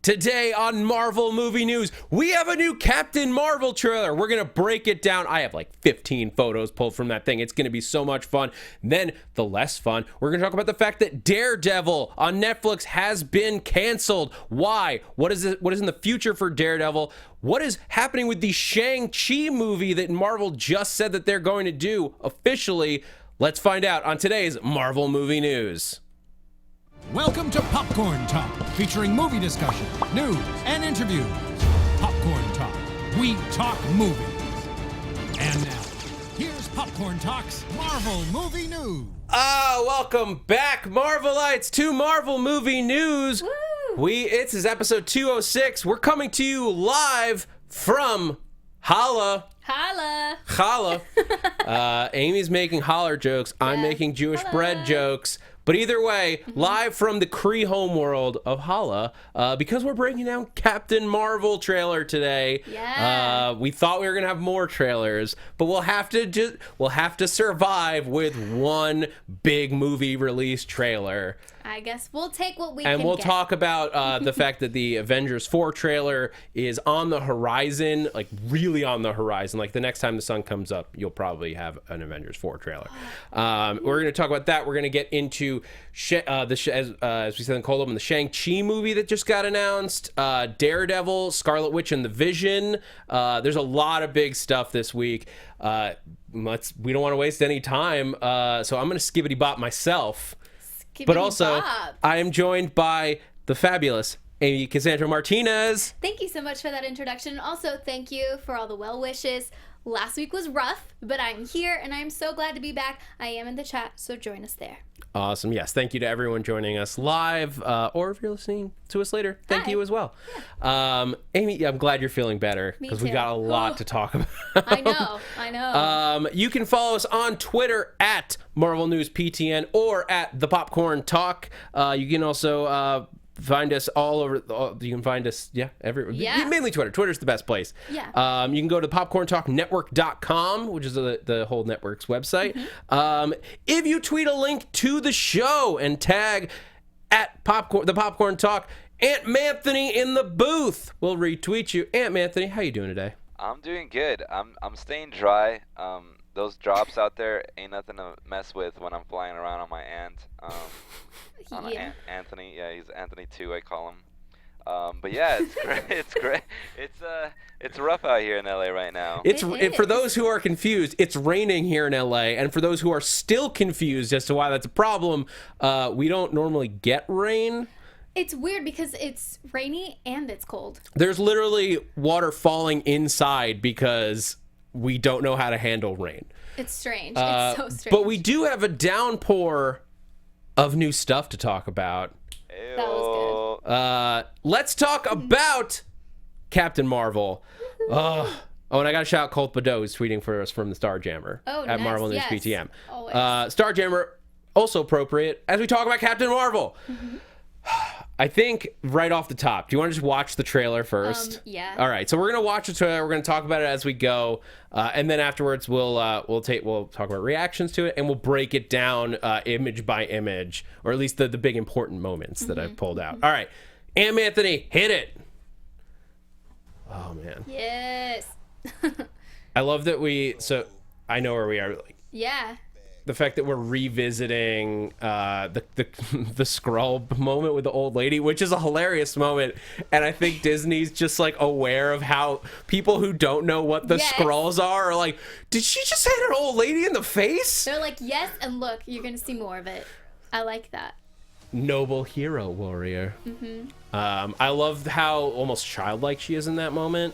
Today on Marvel Movie News, we have a new Captain Marvel trailer. We're going to break it down. I have like 15 photos pulled from that thing. It's going to be so much fun. Then the less fun, we're going to talk about the fact that Daredevil on Netflix has been canceled. Why? What is in the future for Daredevil? What is happening with the Shang-Chi movie that Marvel just said that they're going to do officially? Let's find out on today's Marvel Movie News. Welcome to Popcorn Talk, featuring movie discussion, news, and interviews. Popcorn Talk, we talk movies. And now, here's Popcorn Talk's Marvel Movie News. Welcome back, Marvelites, to Marvel Movie News. Woo! This is episode 206. We're coming to you live from Holla. Amy's making holler jokes. I'm making Jewish bread jokes. But either way, live from the Kree homeworld of Holla, because we're breaking down Captain Marvel trailer today. Yeah. We thought we were gonna have more trailers, but we'll have to survive with one big movie release trailer. I guess we'll take what we can And we'll get. talk about the fact that the Avengers 4 trailer is on the horizon, like really on the horizon. Like the next time the sun comes up, you'll probably have an Avengers 4 trailer. We're going to talk about that. We're going to get into, as we said in cold open, the Shang-Chi movie that just got announced, Daredevil, Scarlet Witch and the Vision. There's a lot of big stuff this week. We don't want to waste any time, so I'm going to skibbity-bop myself. But also, I am joined by the fabulous Amy Cassandra-Martinez. Thank you so much for that introduction. Also, thank you for all the well wishes. Last week was rough, but I'm here and I'm so glad to be back. I am in the chat, so join us there. Awesome. Yes. Thank you to everyone joining us live, or if you're listening to us later, thank you as well. Yeah. Amy, I'm glad you're feeling better because we got a lot to talk about. I know. You can follow us on Twitter at Marvel News PTN or at The Popcorn Talk. You can also find us all over. You can find us, mainly Twitter. Twitter's the best place. Yeah. You can go to popcorntalknetwork.com, which is the whole network's website. If you tweet a link to the show and tag at the Popcorn Talk, Aunt Manthony in the booth will retweet you. Aunt Manthony, how you doing today? I'm doing good. I'm staying dry. Those drops out there ain't nothing to mess with when I'm flying around on my aunt. Anthony, yeah, he's Anthony 2, I call him. But yeah, it's great. It's great. It's rough out here in LA right now. For those who are confused, it's raining here in LA, and for those who are still confused as to why that's a problem, we don't normally get rain. It's weird because it's rainy and it's cold. There's literally water falling inside because we don't know how to handle rain. It's strange. It's so strange. But we do have a downpour of new stuff to talk about. Ew. That was good. Let's talk about Captain Marvel. And I got to shout out Colt Badeau, who's tweeting for us from the Starjammer at nice. Marvel News Yes. PTM. Always. Starjammer, also appropriate as we talk about Captain Marvel. I think right off the top, do you want to just watch the trailer first? Yeah. All right, so we're gonna watch the trailer. We're gonna talk about it as we go, and then afterwards we'll talk about reactions to it, and we'll break it down image by image, or at least the big important moments that I've pulled out. All right, Aunt Anthony, hit it. Oh man. Yes. I love that So I know where we are. Yeah. The fact that we're revisiting the Skrull moment with the old lady, which is a hilarious moment, and I think Disney's just like aware of how people who don't know what the Skrulls are like, did she just hit an old lady in the face? They're like, yes, and look, you're gonna see more of it. I like that. Noble hero warrior. I love how almost childlike she is in that moment.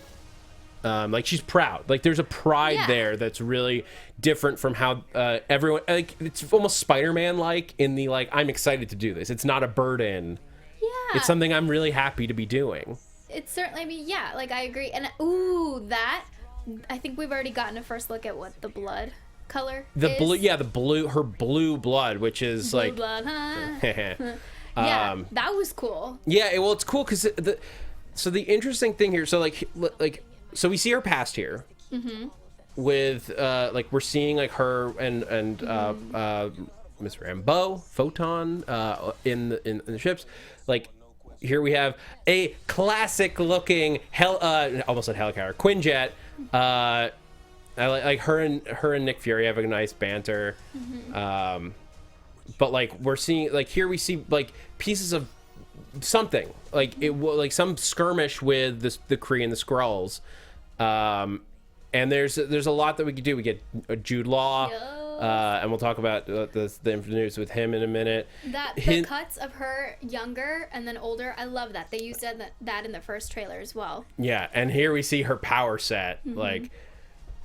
Like she's proud. Like there's a pride there that's really different from how everyone. Like it's almost Spider-Man like in the like I'm excited to do this. It's not a burden. Yeah. It's something I'm really happy to be doing. It's certainly. I mean, yeah. Like I agree. And that. I think we've already gotten a first look at what the blood color. Blue. Yeah, the blue. Her blue blood, which is blue like. blood, huh? Yeah, that was cool. Yeah. Well, it's cool because the interesting thing here. So So we see her past here with we're seeing like her and Miss Rambeau, Photon in the ships. Like here we have a classic-looking almost a helicopter, Quinjet. I like her and Nick Fury have a nice banter. But like we're seeing, like here we see like pieces of something, like like some skirmish with the Kree and the Skrulls. And there's a lot that we could do. We get Jude Law. And we'll talk about the news with him in a minute. The cuts of her younger and then older, I love that. They used that in the first trailer as well. Yeah, and here we see her power set, like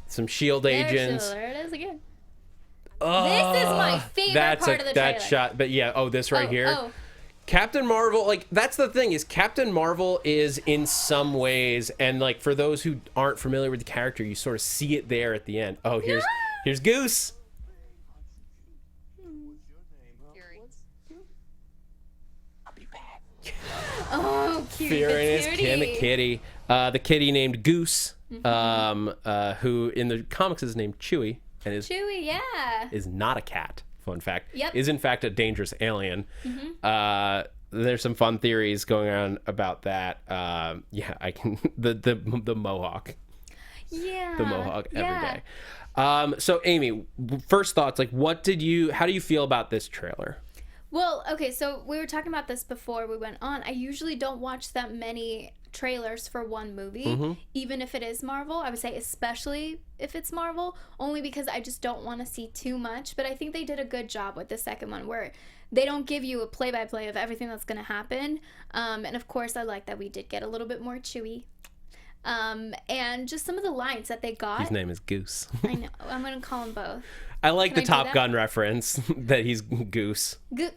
some S.H.I.E.L.D. agents. There it is again. Oh, this is my favorite part of the trailer. That shot, but yeah, this right here. Oh. Captain Marvel, like that's the thing, is Captain Marvel is in some ways, and like for those who aren't familiar with the character, you sort of see it there at the end. Oh, here's Goose. Oh, cute. And the kitty. The kitty named Goose, who in the comics is named Chewie, and is not a cat. Fun fact. Yep. Is in fact a dangerous alien. There's some fun theories going on about that. I can the mohawk. Yeah. The mohawk every day. So Amy, first thoughts, like how do you feel about this trailer? Well, okay, so we were talking about this before we went on. I usually don't watch that many trailers for one movie, even if it is Marvel. I would say especially if it's Marvel, only because I just don't want to see too much. But I think they did a good job with the second one where they don't give you a play-by-play of everything that's going to happen. And of course, I like that we did get a little bit more Chewie. And just some of the lines that they got. His name is Goose. I know. I'm going to call him both. I like the Top Gun reference that he's Goose. Yeah.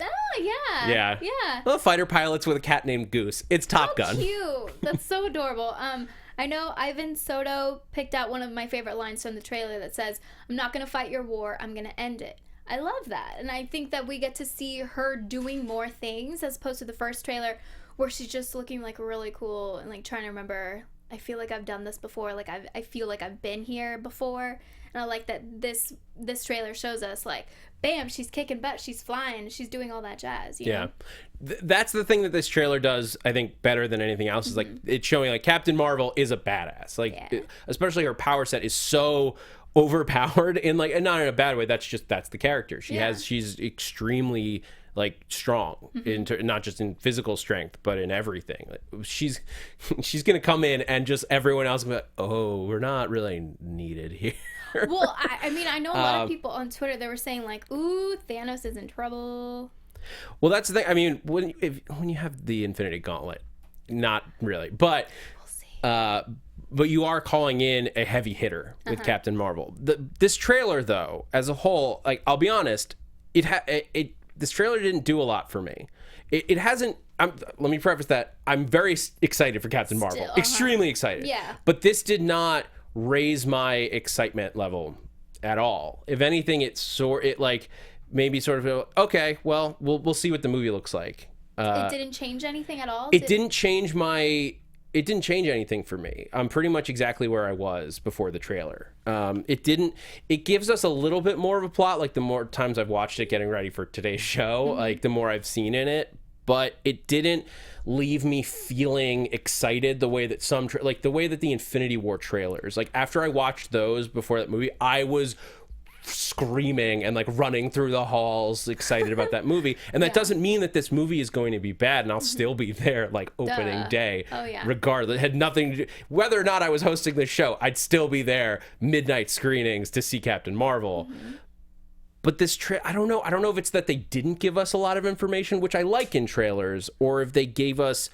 Yeah. Well, fighter pilots with a cat named Goose. It's Top Gun. Cute. That's so adorable. I know Ivan Soto picked out one of my favorite lines from the trailer that says, "I'm not going to fight your war. I'm going to end it." I love that. And I think that we get to see her doing more things as opposed to the first trailer where she's just looking like really cool and like trying to remember, I feel like I've done this before. Like I feel like I've been here before. And I like that this trailer shows us like, bam, she's kicking butt, she's flying, she's doing all that jazz. You know? That's the thing that this trailer does, I think, better than anything else. Is like it's showing like Captain Marvel is a badass. Like especially her power set is so overpowered and like, and not in a bad way. That's the character. She's extremely like strong not just in physical strength but in everything. Like, she's gonna come in and just everyone else will be like, oh, we're not really needed here. Well, I mean, I know a lot of people on Twitter, they were saying like, ooh, Thanos is in trouble. Well, that's the thing. I mean, when you have the Infinity Gauntlet, not really, but we'll see. But you are calling in a heavy hitter with Captain Marvel. This trailer, though, as a whole, like I'll be honest, this trailer didn't do a lot for me. It hasn't. Let me preface that I'm very excited for Captain Marvel, extremely excited. Yeah. But this did not raise my excitement level at all. If anything, it like maybe sort of okay. Well, we'll see what the movie looks like. It didn't change anything at all. It didn't change anything for me. I'm pretty much exactly where I was before the trailer. It gives us a little bit more of a plot, like the more times I've watched it getting ready for today's show, like the more I've seen in it, but it didn't leave me feeling excited the way that the way that the Infinity War trailers, like after I watched those before that movie, I was screaming and like running through the halls excited about that movie. And that doesn't mean that this movie is going to be bad, and I'll still be there like opening day regardless. It had nothing to do whether or not I was hosting this show. I'd still be there midnight screenings to see Captain Marvel. But this I don't know if it's that they didn't give us a lot of information, which I like in trailers, or if they gave us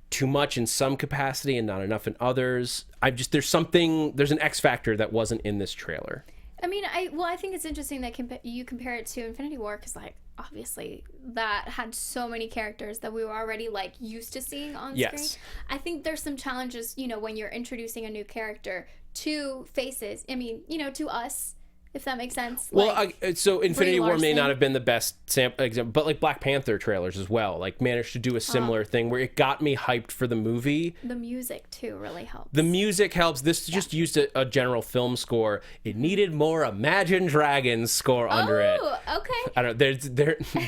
too much in some capacity and not enough in others. There's an X factor that wasn't in this trailer. I mean, I think it's interesting that you compare it to Infinity War because, like, obviously that had so many characters that we were already, like, used to seeing on screen. I think there's some challenges, when you're introducing a new character to faces. I mean, to us if that makes sense. Well, Like, so Infinity War may Larson. not have been the best example, but like Black Panther trailers as well, like managed to do a similar thing where it got me hyped for the movie. the music too really helps. The music helps. This just used a general film score. It needed more Imagine Dragons score under it. Oh, okay. I don't.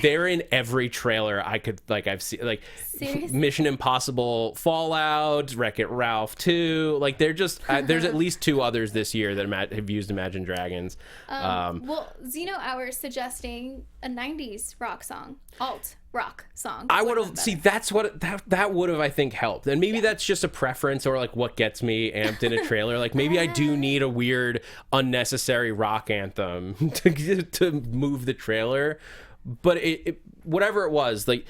They're in every trailer I could I've seen like Seriously? Mission Impossible, Fallout, Wreck-It Ralph 2. Like they're just there's at least 2 others this year that have used Imagine Dragons. Well, Zeno Hour is suggesting a 90s rock song, alt rock song. I would Would've have been see better. that's what that would have I think helped, and maybe that's just a preference or like what gets me amped in a trailer. Like maybe I do need a weird unnecessary rock anthem to move the trailer, but it whatever it was, like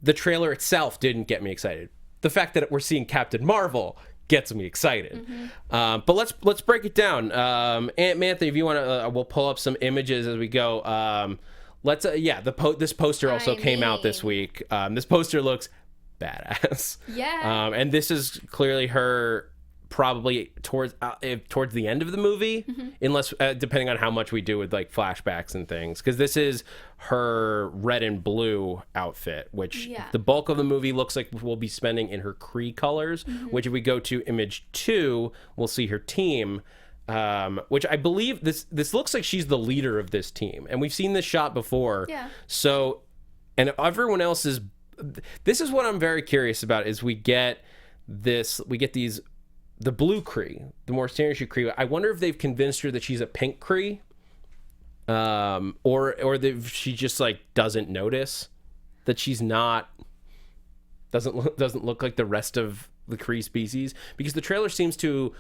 the trailer itself didn't get me excited. The fact that we're seeing Captain Marvel gets me excited. But let's break it down. Aunt Mantha, if you want to, we'll pull up some images as we go. This poster also came out this week. This poster looks badass. Yeah. And this is clearly her probably towards the end of the movie, unless depending on how much we do with like flashbacks and things, because this is her red and blue outfit, which the bulk of the movie looks like we'll be spending in her Kree colors, which if we go to image 2, we'll see her team, which I believe this looks like she's the leader of this team, and we've seen this shot before. So, and everyone else is, this is what I'm very curious about, is we get these the blue Kree, the more standard issue Kree. I wonder if they've convinced her that she's a pink Kree, or that she just like doesn't notice that she's not, doesn't look like the rest of the Kree species, because the trailer seems to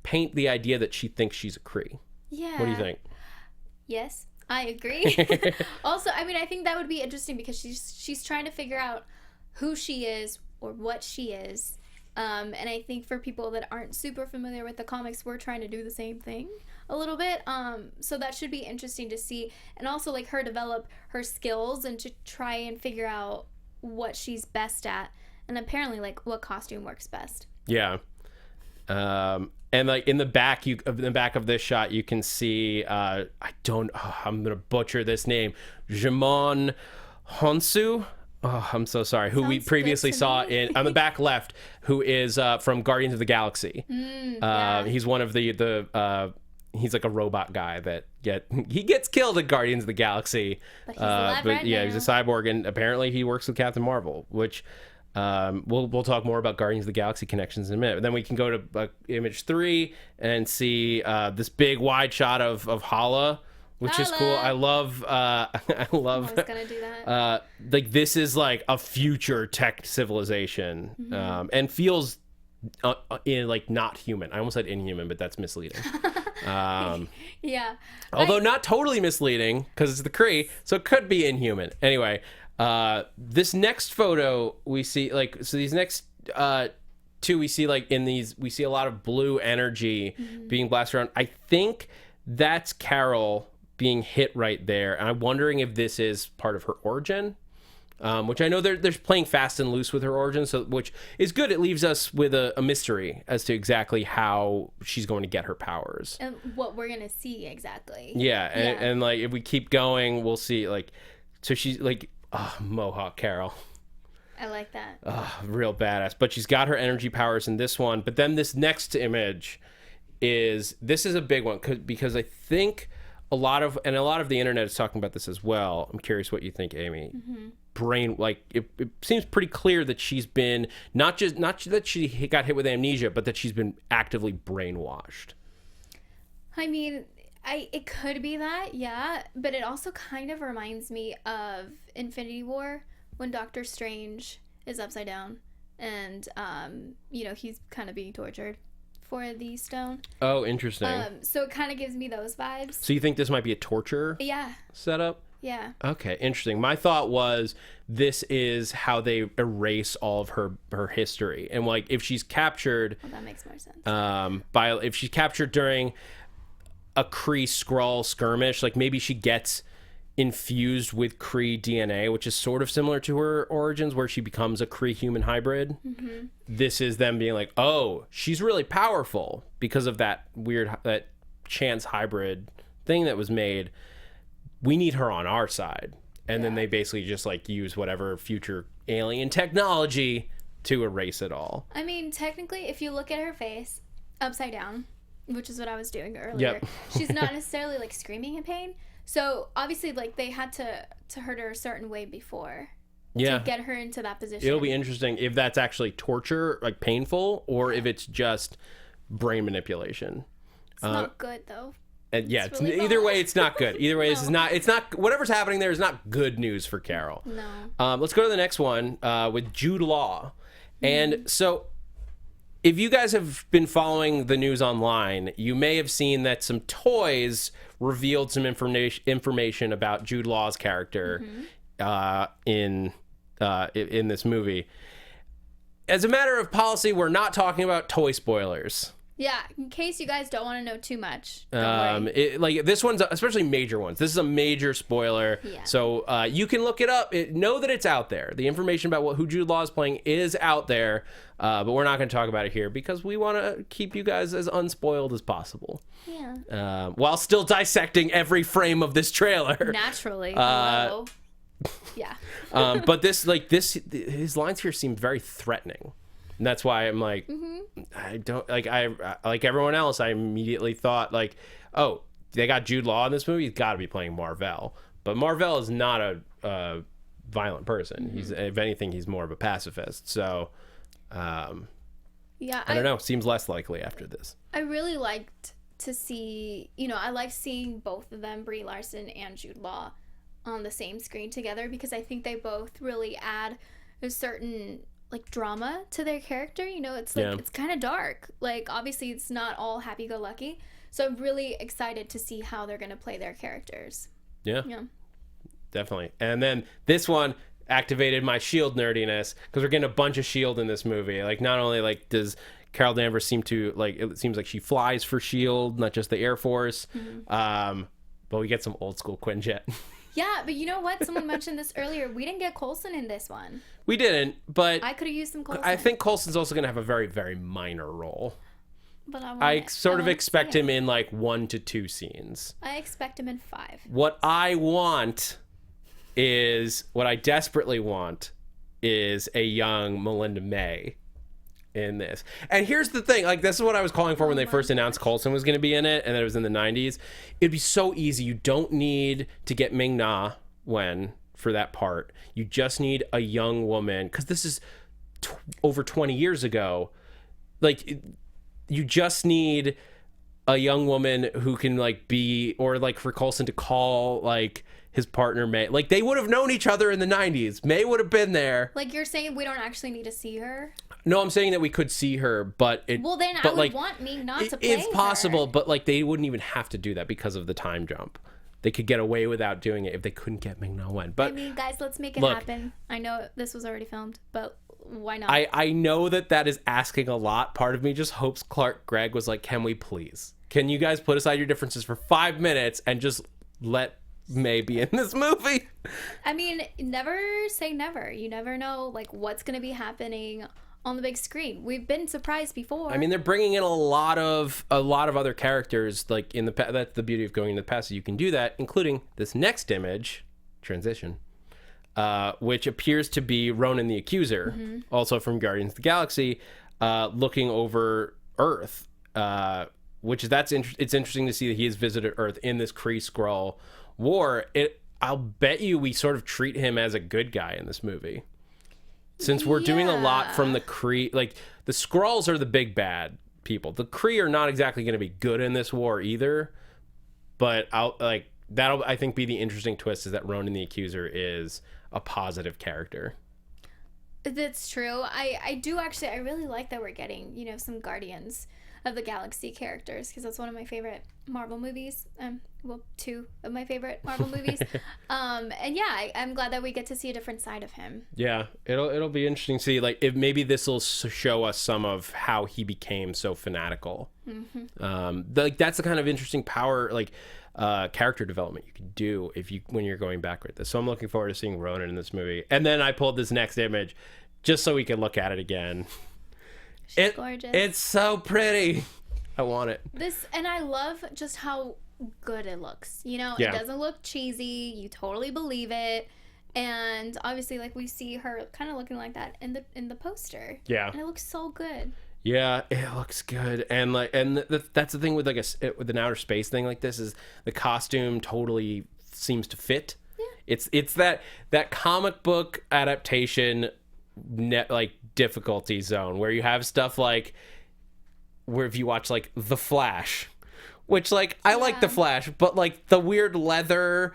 paint the idea that she thinks she's a Kree. Yeah. What do you think? Yes, I agree. Also, I mean, I think that would be interesting because she's trying to figure out who she is or what she is. And I think for people that aren't super familiar with the comics, we're trying to do the same thing a little bit. So that should be interesting to see. And also like her develop her skills and to try and figure out what she's best at. And apparently like what costume works best. Yeah. And like in the back of this shot, you can see, I'm going to butcher this name, Jimon Honsu. Oh, I'm so sorry. Who we Sounds previously good to saw me. on the back left, who is from Guardians of the Galaxy. Yeah. He's one of the he's like a robot guy that he gets killed in Guardians of the Galaxy. But he's alive right now. He's a cyborg, and apparently he works with Captain Marvel, which we'll talk more about Guardians of the Galaxy connections in a minute. But then we can go to image 3 and see this big wide shot of Hala, which is cool. I love I was gonna do that. like this is like a future tech civilization, and feels in like not human. I almost said inhuman, but that's misleading. Yeah. Although not totally misleading because it's the Kree, so it could be inhuman. Anyway, this next photo we see these next 2 we see like in these, we see a lot of blue energy being blasted around. I think that's Carol being hit right there, and I'm wondering if this is part of her origin, which I know they're playing fast and loose with her origin, so which is good. It leaves us with a mystery as to exactly how she's going to get her powers And what we're gonna see exactly. and like if we keep going, we'll see like, so she's like Mohawk Carol. I like that. Real badass, but she's got her energy powers in this one. But then this next image is a big one because I think a lot of the internet is talking about this as well. I'm curious what you think, Amy. Brain, like it seems pretty clear that she's been not that she got hit with amnesia, but that she's been actively brainwashed. I mean, it could be that, yeah, but it also kind of reminds me of Infinity War when Doctor Strange is upside down and he's kind of being tortured for the stone. Oh, interesting. So it kind of gives me those vibes. So you think this might be a torture setup? Yeah. Okay, interesting. My thought was this is how they erase all of her history, and like if she's captured, Well, that makes more sense. if she's captured during a Kree-Skrull skirmish, like maybe she gets infused with Kree DNA, which is sort of similar to her origins, where she becomes a Kree-human hybrid. This is them being like, oh, she's really powerful because of that chance hybrid thing that was made. We need her on our side. And then they basically just like use whatever future alien technology to erase it all. I mean, technically, if you look at her face upside down, which is what I was doing earlier, she's not necessarily like screaming in pain. So obviously, like they had to hurt her a certain way before to get her into that position. It'll be interesting if that's actually torture, like painful, or if it's just brain manipulation. It's not good though. And yeah, really either way, it's not good. Either way, this is not. It's not. Whatever's happening there is not good news for Carol. No. Let's go to the next one with Jude Law, and so. If you guys have been following the news online, you may have seen that some toys revealed some information about Jude Law's character in this movie. As a matter of policy, we're not talking about toy spoilers. Yeah, in case you guys don't want to know too much. Don't worry. Like this one's, especially major ones. This is a major spoiler. Yeah. So you can look it up. Know that it's out there. The information about who Jude Law is playing is out there. But we're not going to talk about it here because we want to keep you guys as unspoiled as possible. Yeah. While still dissecting every frame of this trailer. Naturally. Hello. Yeah. But his lines here seem very threatening. And that's why I'm like, I don't like like everyone else. I immediately thought like, oh, they got Jude Law in this movie. He's got to be playing Mar-Vell, but Mar-Vell is not a violent person. He's, if anything, he's more of a pacifist. So, I don't know. Seems less likely after this. I really liked to see. I like seeing both of them, Brie Larson and Jude Law, on the same screen together because I think they both really add a certain like drama to their character. It's like it's kind of dark. Like obviously it's not all happy-go-lucky. So I'm really excited to see how they're going to play their characters. Yeah. Definitely. And then this one activated my SHIELD nerdiness because we're getting a bunch of SHIELD in this movie. Like not only like does Carol Danvers seem to like, it seems like she flies for SHIELD, not just the Air Force. But we get some old school Quinjet. Yeah, but you know what? Someone mentioned this earlier. We didn't get Coulson in this one. We didn't, but I could have used some Coulson. I think Coulson's also going to have a very, very minor role. But I sort of expect him in like 1 to 2 scenes. I expect him in 5. What I desperately want is a young Melinda May in this. And here's the thing, like this is what I was calling for when they first announced Coulson was going to be in it and that it was in the 90s. It'd be so easy. You don't need to get Ming-Na Wen for that part. You just need a young woman because this is over 20 years ago. Like you just need a young woman who can like be, or like for Coulson to call like his partner May. Like they would have known each other in the 90s. May would have been there. Like you're saying we don't actually need to see her? No, I'm saying that we could see her, but it. Well, then I would want me not to play It's possible, her. but like they wouldn't even have to do that because of the time jump. They could get away without doing it if they couldn't get Ming-Na Wen. But I mean, guys, let's make it happen. I know this was already filmed, but why not? I know that is asking a lot. Part of me just hopes Clark Gregg was like, can we please? Can you guys put aside your differences for 5 minutes and just let May be in this movie? I mean, never say never. You never know like what's going to be happening on the big screen. We've been surprised before. I mean, they're bringing in a lot of other characters. Like in the past, that's the beauty of going in the past. You can do that, including this next image, transition, which appears to be Ronan the Accuser, also from Guardians of the Galaxy, looking over Earth. It's interesting to see that he has visited Earth in this Kree-Skrull war. I'll bet you we sort of treat him as a good guy in this movie. Since we're doing a lot from the Kree, like the Skrulls are the big bad people. The Kree are not exactly going to be good in this war either. But that'll I think be the interesting twist is that Ronan the Accuser is a positive character. That's true. I do actually. I really like that we're getting some Guardians of the Galaxy characters because that's one of my favorite Marvel movies. Well, 2 of my favorite Marvel movies. And yeah, I'm glad that we get to see a different side of him. Yeah, it'll be interesting to see like if maybe this will show us some of how he became so fanatical. That's the kind of interesting power character development you could do when you're going back with this. So I'm looking forward to seeing Ronan in this movie. And then I pulled this next image just so we could look at it again. She's gorgeous. It's so pretty. I want it. And I love just how good it looks. You know, Yeah. it doesn't look cheesy. You totally believe it. And obviously, like, we see her kind of looking like that in the poster. Yeah. And it looks so good. Yeah, it looks good, and like, and that's the thing with with an outer space thing like this is the costume totally seems to fit. Yeah. It's that comic book adaptation like difficulty zone where you have stuff like where if you watch like The Flash, which like I like The Flash, but like the weird leather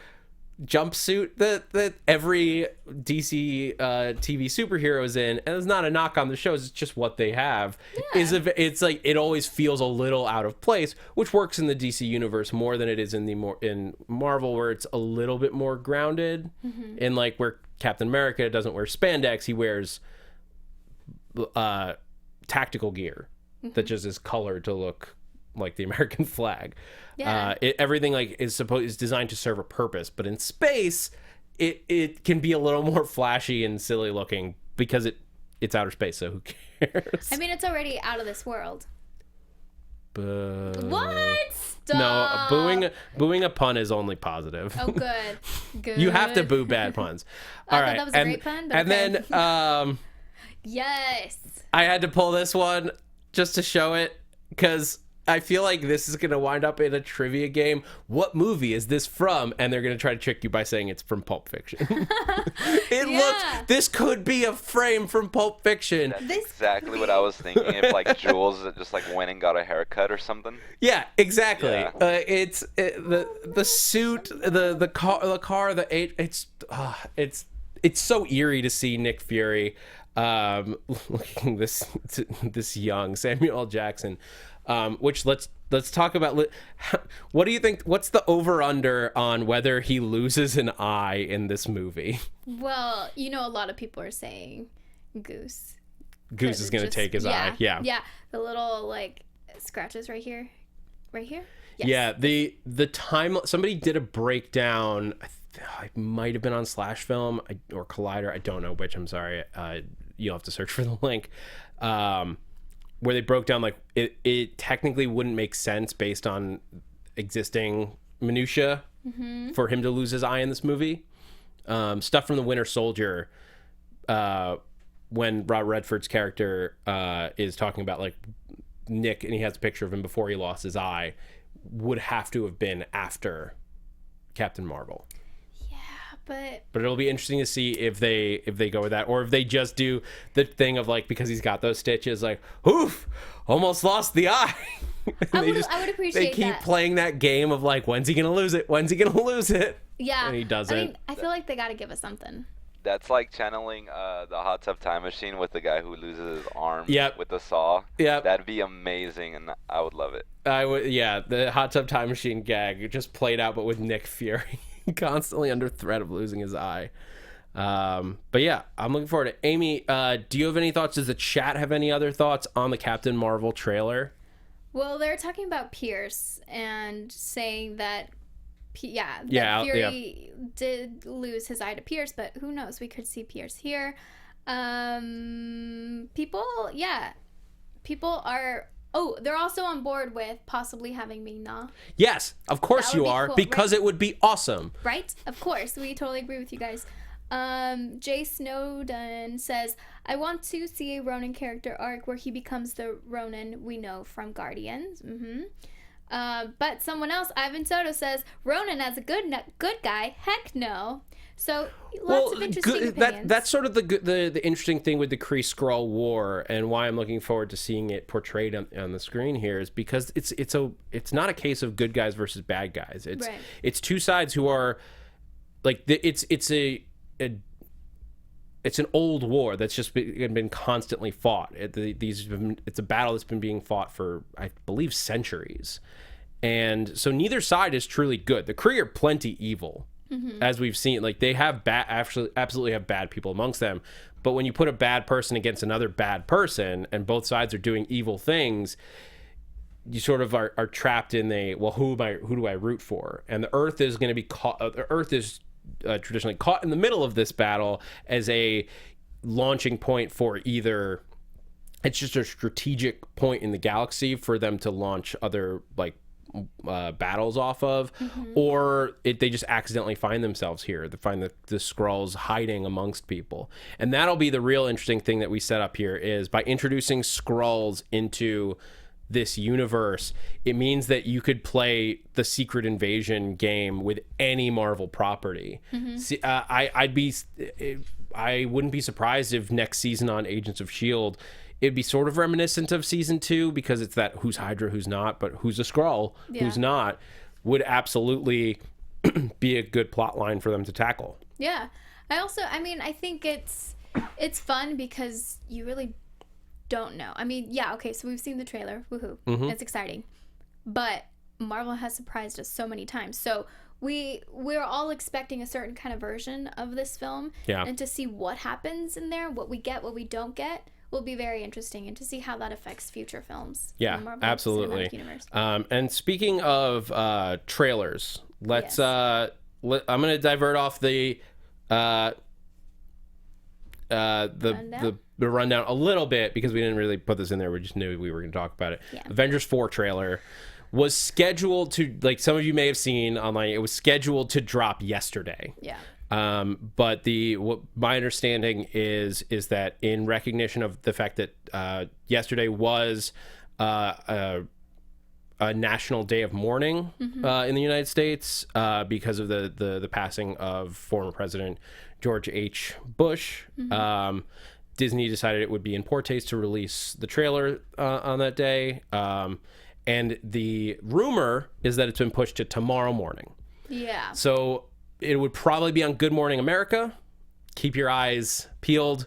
jumpsuit that every DC TV superhero is in, and it's not a knock on the shows, it's just what they have. It's like it always feels a little out of place, which works in the DC universe more than it is in Marvel, where it's a little bit more grounded. In like where Captain America doesn't wear spandex, he wears tactical gear that just is colored to look like the American flag. Yeah. Everything like is designed to serve a purpose, but in space it can be a little more flashy and silly looking because it's outer space, so who cares? I mean, it's already out of this world. What? Stop. No, booing a pun is only positive. Oh, good. Good. You have to boo bad puns. All right. That was a great pun, but and okay. then Yes. I had to pull this one just to show it because I feel like this is going to wind up in a trivia game. What movie is this from? And they're going to try to trick you by saying it's from Pulp Fiction. This could be a frame from Pulp Fiction. That's exactly what I was thinking. If like Jules just like went and got a haircut or something. Yeah, exactly. Yeah. The suit, the car, it's so eerie to see Nick Fury looking this young Samuel L. Jackson. Which let's talk about. What do you think? What's the over under on whether he loses an eye in this movie? Well, you know, a lot of people are saying Goose. Goose is gonna take his eye. Yeah. Yeah. The little like scratches right here. Right here. Yes. Yeah. The time somebody did a breakdown. I might have been on Slash Film or Collider. I don't know which. I'm sorry. You'll have to search for the link. Where they broke down like it technically wouldn't make sense based on existing minutia for him to lose his eye in this movie. Stuff from The Winter Soldier, when Robert Redford's character is talking about like Nick, and he has a picture of him before he lost his eye, would have to have been after Captain Marvel. But it'll be interesting to see if they go with that, or if they just do the thing of like, because he's got those stitches, like, oof, almost lost the eye. I would appreciate They keep that. playing that game of like, when's he gonna lose it? When's he gonna lose it? Yeah. And he doesn't. I mean, I feel like they got to give us something. That's like channeling the Hot Tub Time Machine with the guy who loses his arm with the saw. Yeah. That'd be amazing, and I would love it. Yeah, the Hot Tub Time Machine gag just played out, but with Nick Fury. Constantly under threat of losing his eye. But yeah, I'm looking forward to it. Amy, do you have any thoughts? Does the chat have any other thoughts on the Captain Marvel trailer? Well, they're talking about Pierce and saying that Fury did lose his eye to Pierce, but who knows? We could see Pierce here. People are... Oh, they're also on board with possibly having Ming-Na. Yes, of course you are, cool, because right? It would be awesome. Right? Of course. We totally agree with you guys. Jay Snowden says, I want to see a Ronan character arc where he becomes the Ronan we know from Guardians. But someone else, Ivan Soto, says, Ronan as a good guy? Heck no. So lots of interesting opinions. That's sort of the interesting thing with the Kree-Skrull War, and why I'm looking forward to seeing it portrayed on the screen here is because it's not a case of good guys versus bad guys. It's two sides who are like it's an old war that's just been constantly fought. It's a battle that's been being fought for, I believe, centuries, and so neither side is truly good. The Kree are plenty evil. As we've seen, like they have absolutely have bad people amongst them, but when you put a bad person against another bad person and both sides are doing evil things, you sort of are trapped in who do I root for? And the Earth is going to be caught. The Earth is traditionally caught in the middle of this battle as a launching point for either. It's just a strategic point in the galaxy for them to launch other like battles off of, or they just accidentally find themselves here. They find the Skrulls hiding amongst people. And that'll be the real interesting thing that we set up here, is by introducing Skrulls into this universe, it means that you could play the Secret Invasion game with any Marvel property. See, I wouldn't be surprised if next season on Agents of S.H.I.E.L.D., it'd be sort of reminiscent of season 2, because it's that who's Hydra, who's not, but who's a Skrull, who's not, would absolutely be a good plot line for them to tackle. Yeah. I think it's fun because you really don't know. So we've seen the trailer. Woohoo. It's exciting. But Marvel has surprised us so many times. So we're all expecting a certain kind of version of this film. Yeah. And to see what happens in there, what we get, what we don't get, will be very interesting, and to see how that affects future films. Yeah, in the Marvel absolutely. Cinematic Universe. And speaking of trailers, let's I'm going to divert off the rundown a little bit, because we didn't really put this in there. We just knew we were going to talk about it. Yeah. Avengers 4 trailer was scheduled to, like some of you may have seen online, it was scheduled to drop yesterday. Yeah. But my understanding is that in recognition of the fact that yesterday was a national day of mourning in the United States because of the passing of former President George H. Bush. Disney decided it would be in poor taste to release the trailer on that day. And the rumor is that it's been pushed to tomorrow morning. Yeah. So it would probably be on Good Morning America. Keep your eyes peeled.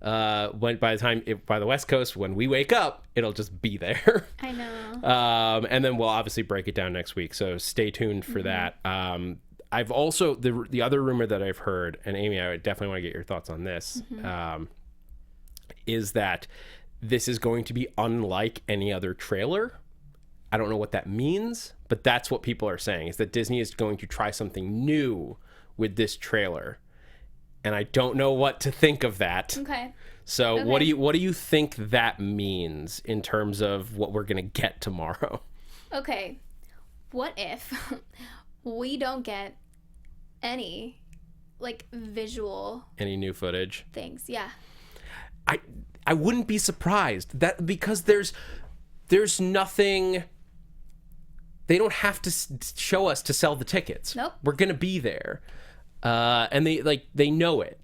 By the West Coast, when we wake up, it'll just be there. I know. And then we'll obviously break it down next week. So stay tuned for that. I've also, the other rumor that I've heard, and Amy, I definitely want to get your thoughts on this, is that this is going to be unlike any other trailer. I don't know what that means, but that's what people are saying, is that Disney is going to try something new with this trailer. And I don't know what to think of that. Okay. So what do you think that means in terms of what we're going to get tomorrow? Okay. What if we don't get any visual new footage things? Yeah. I wouldn't be surprised, that because there's nothing. They don't have to show us to sell the tickets. Nope. We're going to be there. And they know it.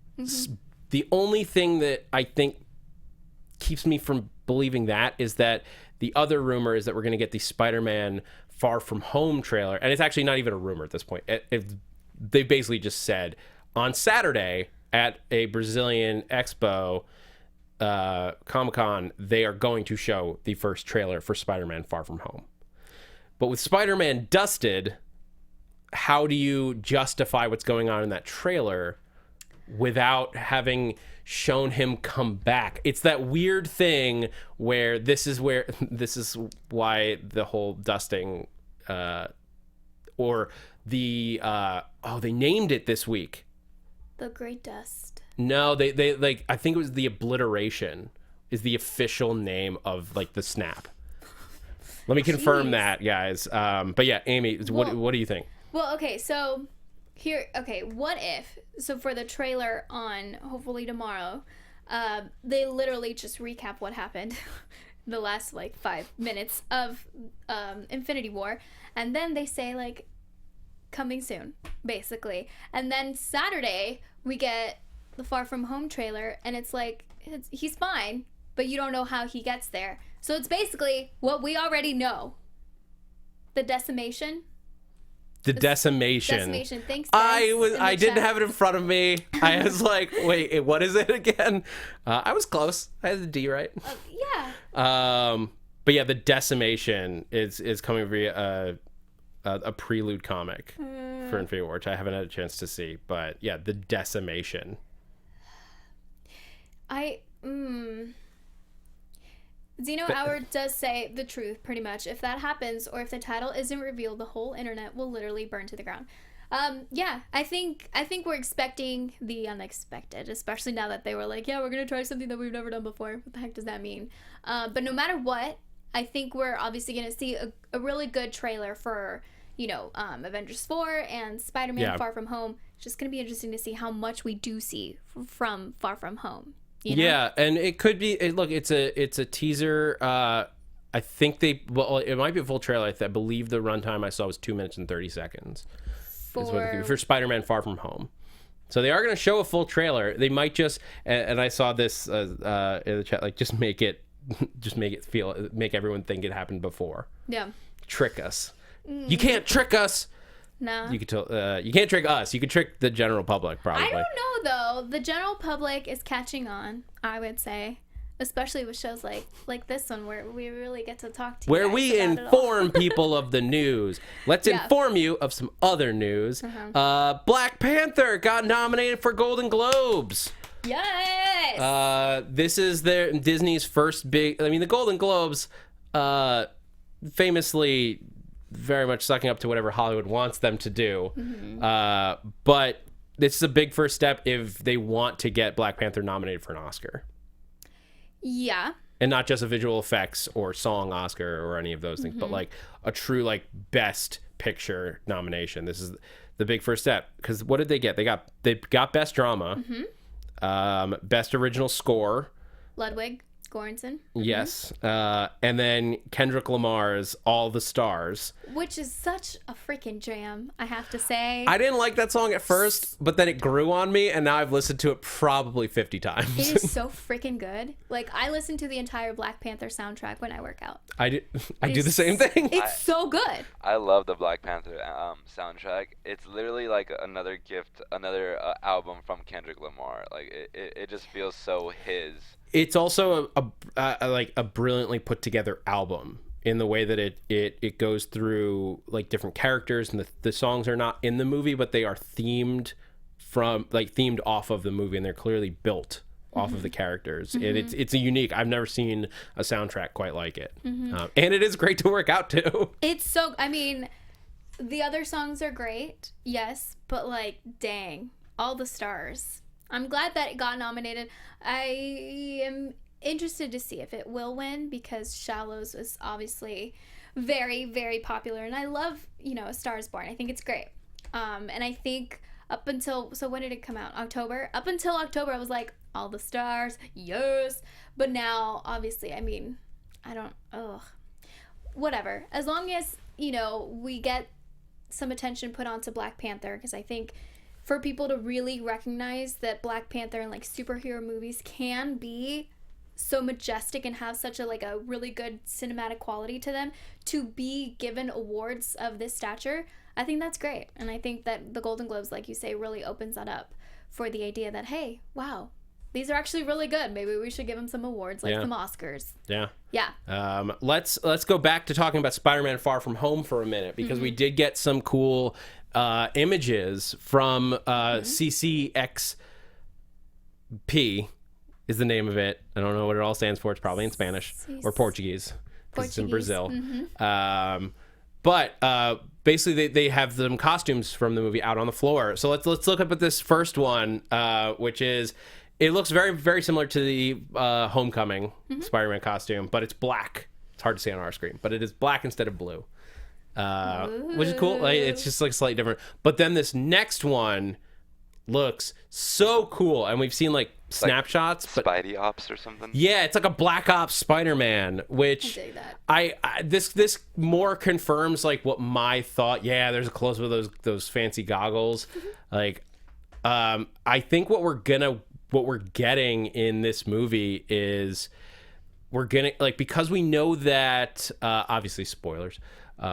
The only thing that I think keeps me from believing that is that the other rumor is that we're going to get the Spider-Man Far From Home trailer. And it's actually not even a rumor at this point. They basically just said on Saturday at a Brazilian expo, Comic-Con, they are going to show the first trailer for Spider-Man Far From Home. But with Spider-Man dusted, how do you justify what's going on in that trailer without having shown him come back? It's that weird thing where this is why the whole dusting or the they named it this week. The Great Dust. No, they I think it was the Obliteration is the official name of the snap. Let me confirm that, guys. But yeah, Amy, what do you think? Well, okay, so what if, so for the trailer on hopefully tomorrow, they literally just recap what happened the last 5 minutes of Infinity War, and then they say coming soon, basically. And then Saturday we get the Far From Home trailer, and it's he's fine, but you don't know how he gets there. So it's basically what we already know. The decimation. Decimation. Thanks. I didn't have it in front of me. I was like, wait, what is it again? I was close. I had the D right. Yeah. But yeah, the decimation is coming via a prelude comic for Infinity War, which I haven't had a chance to see. But yeah, the decimation. Xeno Hour does say the truth, pretty much. If that happens, or if the title isn't revealed, the whole internet will literally burn to the ground. Yeah, I think we're expecting the unexpected, especially now that they were we're gonna try something that we've never done before. What the heck does that mean? But no matter what, I think we're obviously going to see a really good trailer for, Avengers 4 and Spider-Man Far From Home. It's just going to be interesting to see how much we do see from Far From Home. Yeah, and it could be. Look, it's a teaser. I think it might be a full trailer. I believe the runtime I saw was 2 minutes and 30 seconds. For Spider-Man Far From Home. So they are going to show a full trailer. They might just, and I saw this in the chat, just make everyone think it happened before. Yeah. Trick us. You can't trick us. No. You can't trick us. You can trick the general public, probably. I don't know, though. The general public is catching on, I would say. Especially with shows like this one, where we really get to talk to you where guys we about inform people of the news. Let's inform you of some other news. Black Panther got nominated for Golden Globes. Yes. This is Disney's first big. I mean, the Golden Globes, famously, very much sucking up to whatever Hollywood wants them to do. But this is a big first step if they want to get Black Panther nominated for an Oscar. Yeah. And not just a visual effects or song Oscar or any of those things, but like a true best picture nomination. This is the big first step. Because what did they get? They got best drama, best original score. Ludwig Göransson. Yes. And then Kendrick Lamar's All the Stars. Which is such a freaking jam, I have to say. I didn't like that song at first, but then it grew on me, and now I've listened to it probably 50 times. It is so freaking good. I listen to the entire Black Panther soundtrack when I work out. I do the same thing. It's so good. I love the Black Panther soundtrack. It's literally another gift, another album from Kendrick Lamar. It just feels so his. It's also a brilliantly put together album in the way that it goes through different characters, and the songs are not in the movie, but they are themed off of the movie, and they're clearly built off of the characters. And it's a unique. I've never seen a soundtrack quite like it, and it is great to work out to. It's so. I mean, the other songs are great, yes, but dang, All the Stars. I'm glad that it got nominated. I am interested to see if it will win, because Shallows was obviously very, very popular. And I love, A Star is Born. I think it's great. And I think so when did it come out? October? Up until October, I was like, All the Stars, yes. But now, obviously, I mean, whatever. As long as, we get some attention put onto Black Panther, because I think for people to really recognize that Black Panther and superhero movies can be so majestic and have such a really good cinematic quality to them, to be given awards of this stature, I think that's great. And I think that the Golden Globes, like you say, really opens that up for the idea that, hey, wow, these are actually really good. Maybe we should give them some awards, some Oscars. Yeah. Let's go back to talking about Spider-Man Far From Home for a minute, because we did get some cool images from CCXP is the name of it. I don't know what it all stands for. It's probably in Spanish or Portuguese, because it's in Brazil. But basically they have some costumes from the movie out on the floor. So let's look up at this first one, which is, it looks very, very similar to the Homecoming Spider-Man costume, but it's black. It's hard to see on our screen, but it is black instead of blue. Which is cool. It's just slightly different. But then this next one looks so cool, and we've seen snapshots, but Spidey Ops or something. Yeah, it's like a Black Ops Spider-Man, which I this more confirms what my thought. Yeah, there's a close up of those fancy goggles. I think what we're getting in this movie is we're gonna because we know that obviously spoilers. We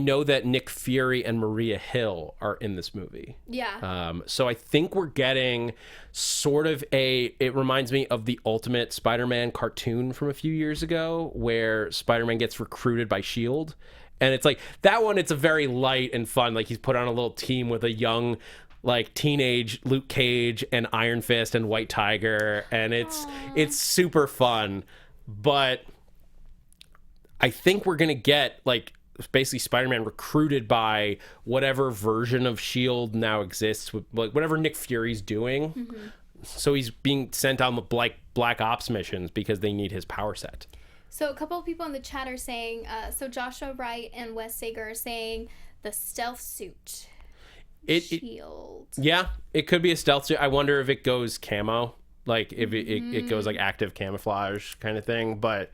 know that Nick Fury and Maria Hill are in this movie. Yeah. So I think we're getting sort of it reminds me of the Ultimate Spider-Man cartoon from a few years ago, where Spider-Man gets recruited by S.H.I.E.L.D. And it's that one, it's a very light and fun, he's put on a little team with a young teenage Luke Cage and Iron Fist and White Tiger, and it's super fun. But I think we're gonna get basically Spider-Man recruited by whatever version of S.H.I.E.L.D. now exists, with whatever Nick Fury's doing. So he's being sent on black ops missions because they need his power set. So a couple of people in the chat are saying, so Joshua Wright and Wes Sager are saying the stealth suit. Shield. Yeah, it could be a stealth suit. I wonder if it goes camo, like if it goes like active camouflage kind of thing. But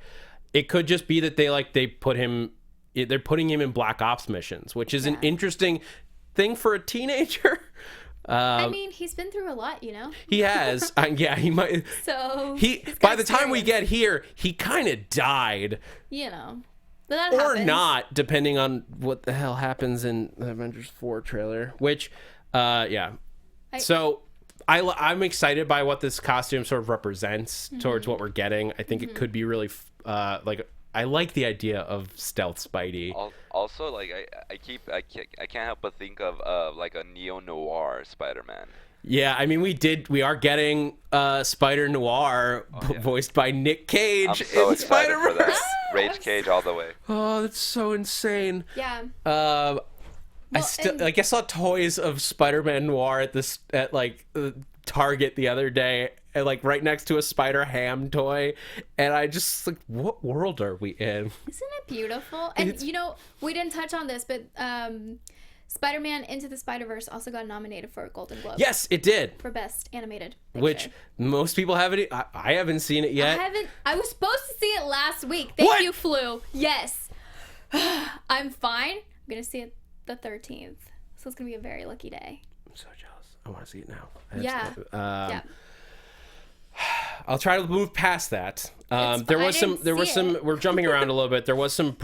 it could just be that they're putting him in black ops missions, which is an interesting thing for a teenager. I mean, he's been through a lot, you know? He has. Yeah, he might. So by the time we get here, he kind of died. You know. That or happens. not, depending on what the hell happens in the Avengers 4 trailer. Which, yeah. So I'm excited by what this costume sort of represents towards what we're getting. I think it could be really, I like the idea of stealth Spidey. Also, like I can't help but think of like a neo-noir Spider-Man. Yeah, I mean, we are getting Spider Noir voiced by Nick Cage I'm so in excited for Spider-Verse. that. Rage Cage all the way. Oh, that's so insane. Yeah. I saw toys of Spider-Man Noir at Target the other day, and like right next to a Spider-Ham toy, and I just like, what world are we in? Isn't it beautiful? And you know, we didn't touch on this, but Spider-Man Into the Spider-Verse also got nominated for a Golden Globe. Yes, it did. For Best Animated Picture. Which most people haven't. I haven't seen it yet. I was supposed to see it last week. Thank you, Flu. Yes. I'm fine. I'm going to see it the 13th. So it's going to be a very lucky day. I'm so jealous. I want to see it now. Yeah. I'll try to move past that. There was some. We're jumping around a little bit. There was some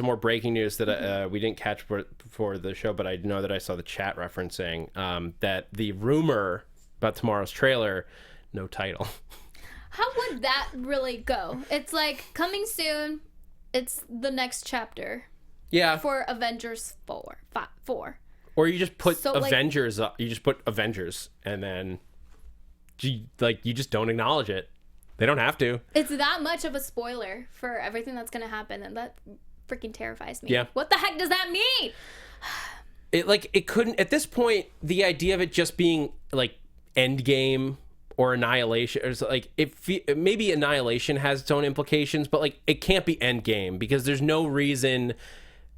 more breaking news that we didn't catch before the show, but I know that I saw the chat referencing that the rumor about tomorrow's trailer, no title. How would that really go? It's like coming soon. It's the next chapter. Yeah. For Avengers 4. Or you just put Avengers. You just put Avengers, and then you just don't acknowledge it. They don't have to. It's that much of a spoiler for everything that's going to happen, and that freaking terrifies me. Yeah. What the heck does that mean? It couldn't, at this point, the idea of it just being like Endgame or Annihilation, or like maybe Annihilation has its own implications, but like it can't be Endgame because there's no reason.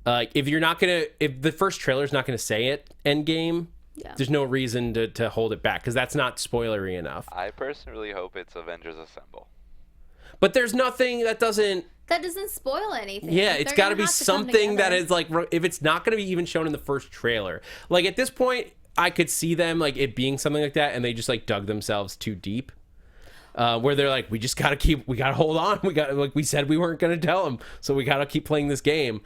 If the first trailer's not gonna say it Endgame, there's no reason to hold it back because that's not spoilery enough. I personally hope it's Avengers Assemble. But there's nothing that doesn't spoil anything. Yeah, it's got to be something that is like, if it's not going to be even shown in the first trailer. Like at this point, I could see them like it being something like that, and they just like dug themselves too deep. Where they're like, we got to hold on. We said we weren't going to tell them, so we got to keep playing this game.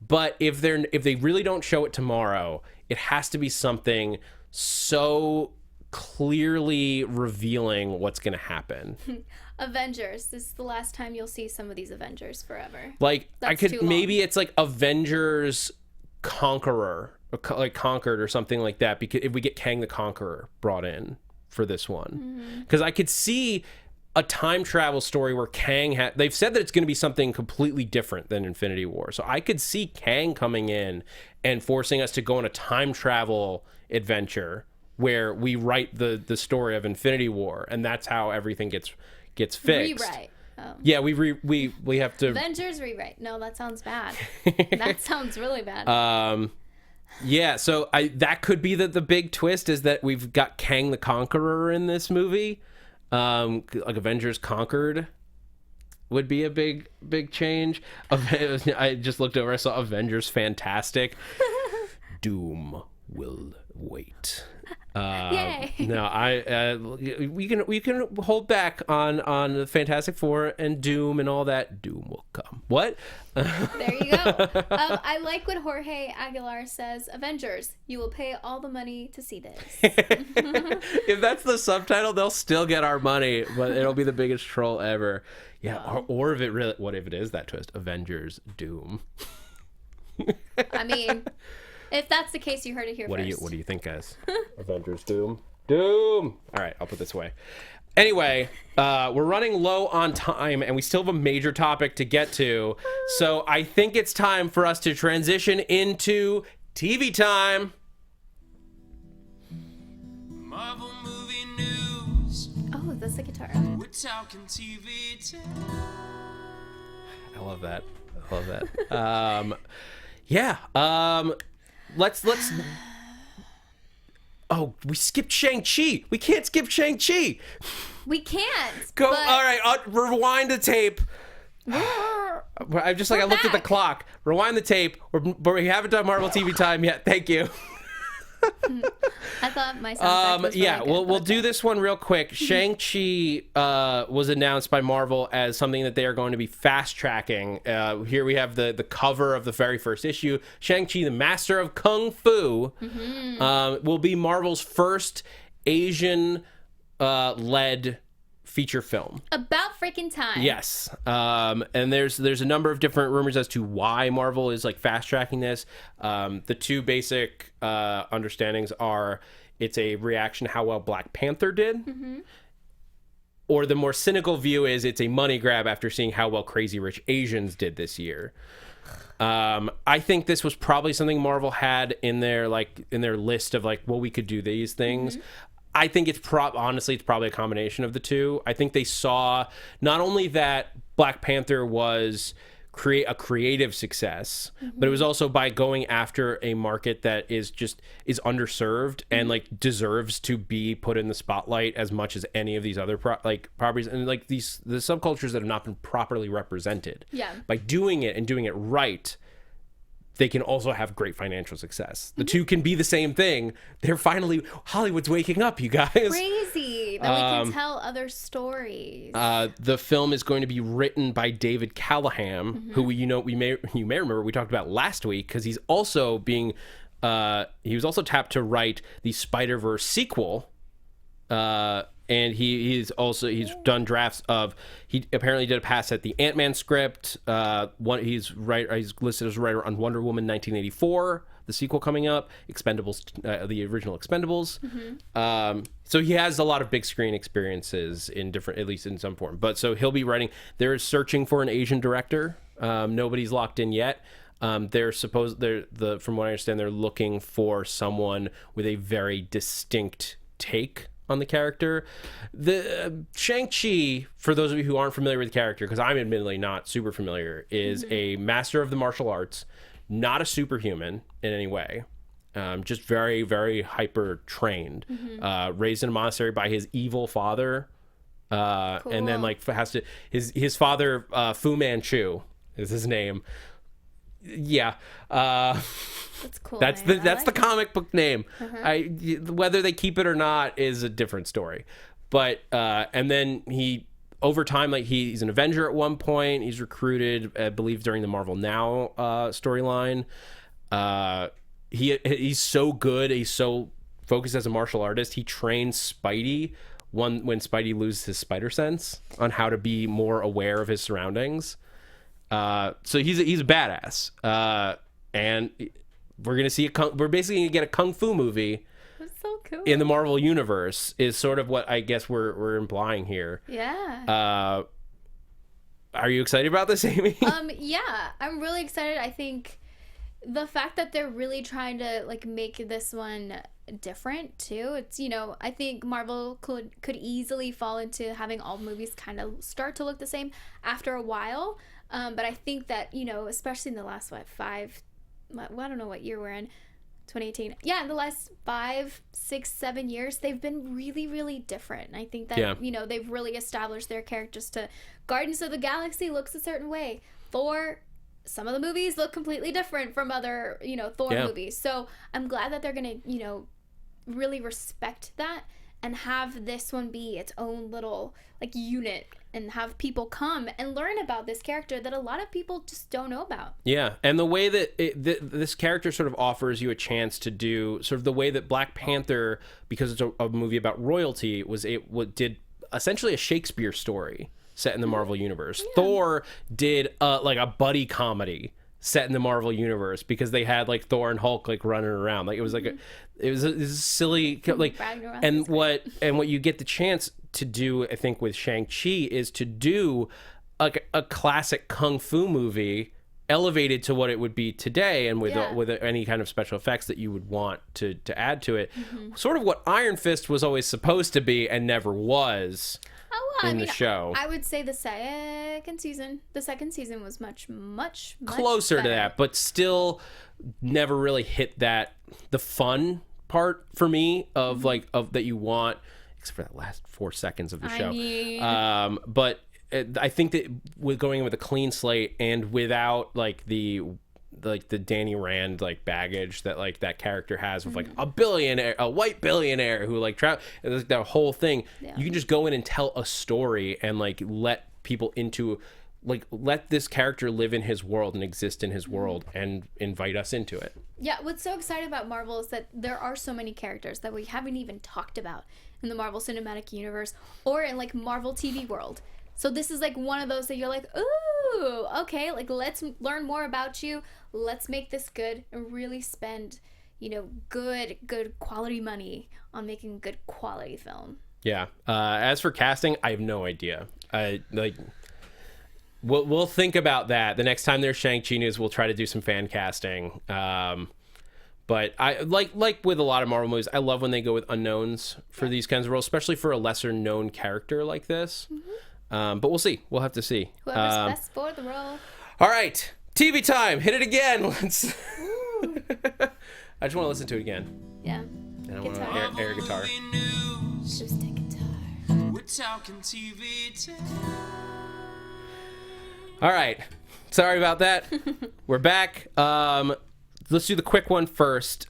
But if they really don't show it tomorrow, it has to be something so clearly revealing what's going to happen. Avengers. This is the last time you'll see some of these Avengers forever. Like maybe it's like Avengers Conqueror, like Conquered or something like that. Because if we get Kang the Conqueror brought in for this one, because I could see a time travel story where Kang they've said that it's going to be something completely different than Infinity War. So I could see Kang coming in and forcing us to go on a time travel adventure where we write the story of Infinity War, and that's how everything gets fixed. Rewrite. Yeah, we have to Avengers rewrite. No, that sounds bad. That sounds really bad. Yeah, so that could be the big twist is that we've got Kang the Conqueror in this movie. Like Avengers Conquered would be a big change. I just looked over, I saw Avengers Fantastic. Doom will wait. Yay. No, we can hold back on the Fantastic Four and Doom and all that. Doom will come. What? There you go. I like what Jorge Aguilar says. Avengers, you will pay all the money to see this. If that's the subtitle, they'll still get our money, but it'll be the biggest troll ever. Yeah, or if it really, what if it is that twist? Avengers Doom. I mean, if that's the case, you heard it here first. What do you think, guys? Avengers Doom. All right, I'll put this away. Anyway, we're running low on time, and we still have a major topic to get to. So I think it's time for us to transition into TV time. Marvel movie news. was the guitar. We're talking TV I love that. Yeah. Let's. Oh, we skipped Shang-Chi. We can't skip Shang-Chi. We can't. Go. but- All right. Rewind the tape. I just I looked at the back. clock. Rewind the tape. But we haven't done Marvel TV time yet. Thank you. I thought my sound effect was really good, we'll but do this one real quick. Shang-Chi was announced by Marvel as something that they are going to be fast tracking. Here we have the cover of the very first issue. Shang-Chi, the Master of Kung Fu, will be Marvel's first Asian led feature film. About freaking time. Yes. And there's a number of different rumors as to why Marvel is fast tracking this. The two basic understandings are it's a reaction to how well Black Panther did. Or the more cynical view is it's a money grab after seeing how well Crazy Rich Asians did this year. I think this was probably something Marvel had in their list of we could do these things. I think it's honestly it's probably a combination of the two. I think they saw not only that Black Panther was a creative success, but it was also by going after a market that is underserved and deserves to be put in the spotlight as much as any of these other properties and the subcultures that have not been properly represented. Yeah. By doing it and doing it right, they can also have great financial success. The two can be the same thing. They're finally Hollywood's waking up, you guys. Crazy that we can tell other stories. The film is going to be written by David Callahan, who you may remember we talked about last week because he's also he was also tapped to write the Spider-Verse sequel. And he's done drafts of. He apparently did a pass at the Ant-Man script. He's listed as a writer on Wonder Woman 1984, the sequel coming up, Expendables, the original Expendables. So he has a lot of big screen experiences at least in some form. But so he'll be writing. They're searching for an Asian director. Nobody's locked in yet. From what I understand, they're looking for someone with a very distinct take on the character. The Shang-Chi, for those of you who aren't familiar with the character, because I'm admittedly not super familiar, is a master of the martial arts, not a superhuman in any way, just very, very hyper trained, raised in a monastery by his evil father, and then his father, Fu Manchu is his name. Yeah. That's cool. That's the comic book name. Whether they keep it or not is a different story. But and then he over time he's an Avenger at one point. He's recruited, I believe, during the Marvel Now storyline. He's so good. He's so focused as a martial artist. He trains Spidey when Spidey loses his spider sense on how to be more aware of his surroundings. So he's a badass, and we're gonna see we're basically gonna get a kung fu movie. That's so cool. In the Marvel universe is sort of what I guess we're implying here. Yeah. Are you excited about this, Amy? Yeah, I'm really excited. I think the fact that they're really trying to make this one different too. It's I think Marvel could easily fall into having all movies kind of start to look the same after a while. But I think that, especially in the last, 5, I don't know what year we're in, 2018. Yeah, in the last 5, 6, 7 years, they've been really, really different. And I think that, they've really established their characters to Guardians of the Galaxy looks a certain way. Thor, some of the movies look completely different from other, Thor movies. So I'm glad that they're going to, really respect that and have this one be its own little, unit and have people come and learn about this character that a lot of people just don't know about. Yeah, and the way that this character sort of offers you a chance to do sort of the way that Black Panther, because it's a movie about royalty, did essentially a Shakespeare story set in the Marvel universe. Yeah. Thor did a buddy comedy set in the Marvel universe because they had Thor and Hulk running around. It was it was a silly and what you get the chance to do, I think, with Shang-Chi is to do a classic kung fu movie elevated to what it would be today, and with any kind of special effects that you would want to add to it. Sort of what Iron Fist was always supposed to be and never was. in the show. I would say the second season was much Closer better. to that, but still never really hit the fun part for me of that you want, except for that last 4 seconds of the show. But I think that with going in with a clean slate and without the Danny Rand baggage that that character has with a white billionaire who that whole thing, you can just go in and tell a story and let people into let this character live in his world and exist in his world and invite us into it. Yeah, what's so exciting about Marvel is that there are so many characters that we haven't even talked about in the Marvel Cinematic Universe or in Marvel TV world. So this is one of those that you're like, ooh, okay, let's learn more about you. Let's make this good and really spend, good quality money on making good quality film. Yeah. As for casting, I have no idea. We'll think about that the next time there's Shang-Chi news. We'll try to do some fan casting. But I like with a lot of Marvel movies, I love when they go with unknowns for these kinds of roles, especially for a lesser known character like this. But we'll see. We'll have to see. Whoever's best for the role. All right, TV time. Hit it again. Let's. I just want to listen to it again. Yeah. And I want to air guitar. Just a guitar. We're talking TV time. All right. Sorry about that. We're back. Let's do the quick one first.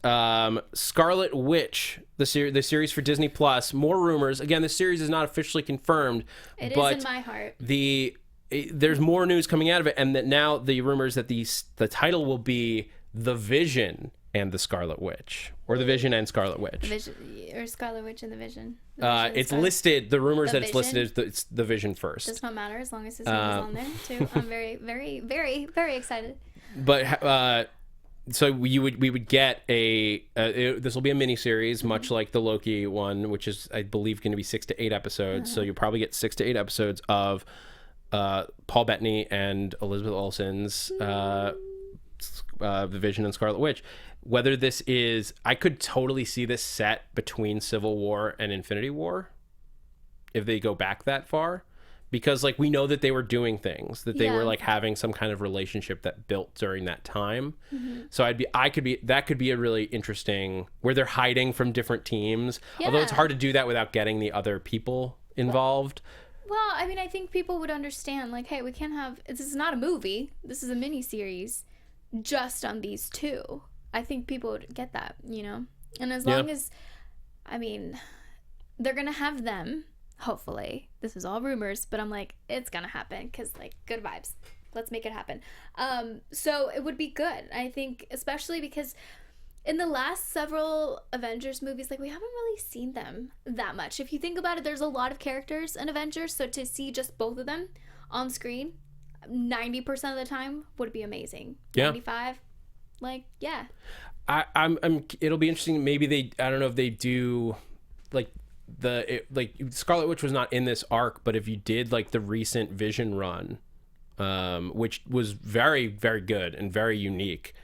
Scarlet Witch, the series for Disney Plus. More rumors. Again, the series is not officially confirmed. It but is in my heart. There's more news coming out of it, and that now the rumors that the title will be The Vision and the Scarlet Witch, or The Vision and Scarlet Witch. Vision, or Scarlet Witch and the Vision. It's listed. The rumors that it's listed is it's The Vision first. Does not matter as long as his name is on there too. I'm very, very, very, very excited. But so we would get this will be a mini series, much like the Loki one, which is I believe going to be 6 to 8 episodes. So you'll probably get 6 to 8 episodes of Paul Bettany and Elizabeth Olsen's The Vision and Scarlet Witch. Whether this is, I could totally see this set between Civil War and Infinity War if they go back that far, because we know that they were doing things, that they were having some kind of relationship that built during that time. So that could be a really interesting where they're hiding from different teams. Although it's hard to do that without getting the other people involved. Well, I mean, I think people would understand hey, we can't have, this is not a movie. This is a mini series just on these two. I think people would get that, and as long as, I mean, they're going to have them, hopefully. This is all rumors, but I'm it's going to happen because, good vibes. Let's make it happen. So it would be good, I think, especially because in the last several Avengers movies, we haven't really seen them that much. If you think about it, there's a lot of characters in Avengers, so to see just both of them on screen 90% of the time would be amazing. 95%. Yeah. I'm it'll be interesting. Maybe I don't know if they do Scarlet Witch was not in this arc, but if you did the recent Vision run, which was very, very good and very unique,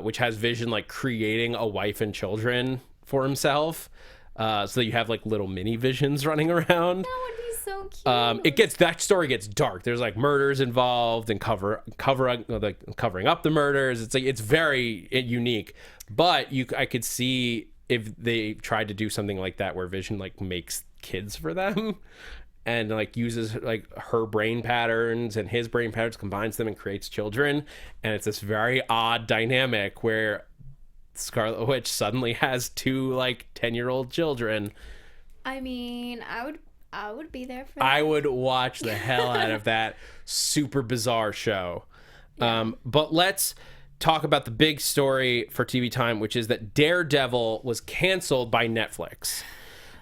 which has Vision creating a wife and children for himself, so that you have little mini Visions running around. That would be so cute. That story gets dark. There's murders involved and covering up the murders. It's very unique. But I could see if they tried to do something like that where Vision makes kids for them and uses her brain patterns and his brain patterns, combines them and creates children, and it's this very odd dynamic where Scarlet Witch suddenly has 2 10-year-old children. I mean, I would be there for that. I would watch the hell out of that super bizarre show. But let's talk about the big story for TV time, which is that Daredevil was canceled by Netflix.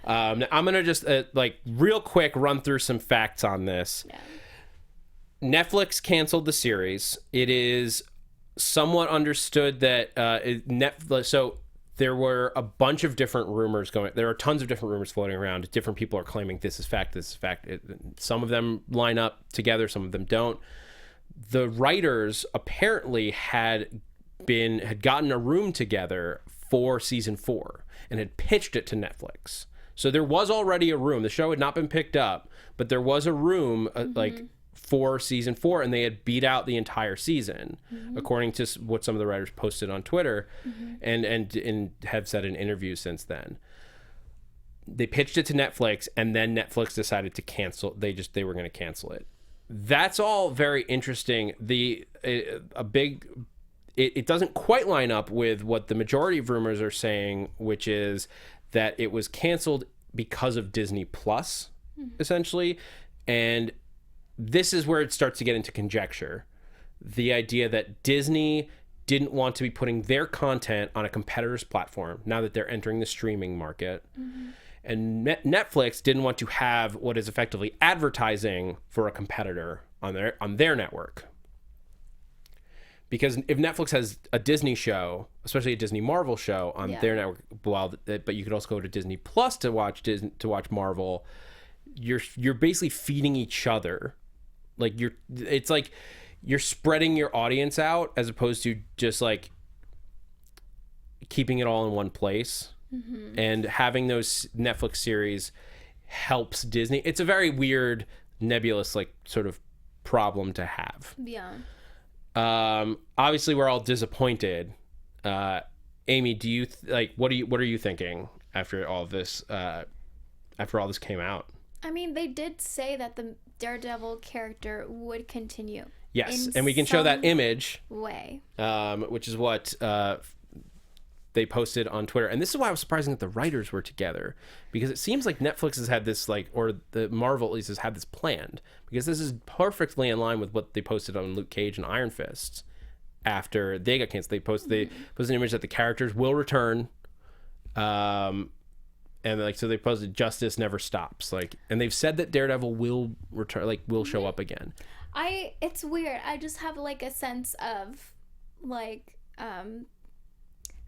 Now I'm going to just real quick run through some facts on this. Yeah. Netflix canceled the series. It is somewhat understood that Netflix, so there were a bunch of different rumors going. There are tons of different rumors floating around. Different people are claiming this is fact, this is fact. Some of them line up together, some of them don't. The writers apparently had gotten a room together for season 4 and had pitched it to Netflix. So there was already a room. The show had not been picked up, but there was a room like for season 4, and they had beat out the entire season, according to what some of the writers posted on Twitter, and have said in interviews since then. They pitched it to Netflix, and then Netflix decided to cancel. They were going to cancel it. That's all very interesting. It doesn't quite line up with what the majority of rumors are saying, which is that it was canceled because of Disney Plus, essentially. And this is where it starts to get into conjecture. The idea that Disney didn't want to be putting their content on a competitor's platform now that they're entering the streaming market. And Netflix didn't want to have what is effectively advertising for a competitor on their network. Because if Netflix has a Disney show, especially a Disney Marvel show on their network, but you could also go to Disney Plus to watch Marvel, you're basically feeding each other. Like it's like you're spreading your audience out as opposed to just like keeping it all in one place. And having those Netflix series helps Disney. It's a very weird, nebulous, like sort of problem to have. Yeah. Obviously we're all disappointed. Amy, do you what are you thinking after all this came out? I mean, they did say that the Daredevil character would continue. Yes, and we can show that image way. Which is what they posted on Twitter. And this is why I was surprising that the writers were together, because it seems like Netflix has had this, like, or the Marvel at least has had this planned, because this is perfectly in line with what they posted on Luke Cage and Iron Fist after they got canceled. They posted an image that the characters will return, and like, so they posted "Justice never stops," like, and they've said that Daredevil will return, like, will show up again. It's weird. I just have like a sense of like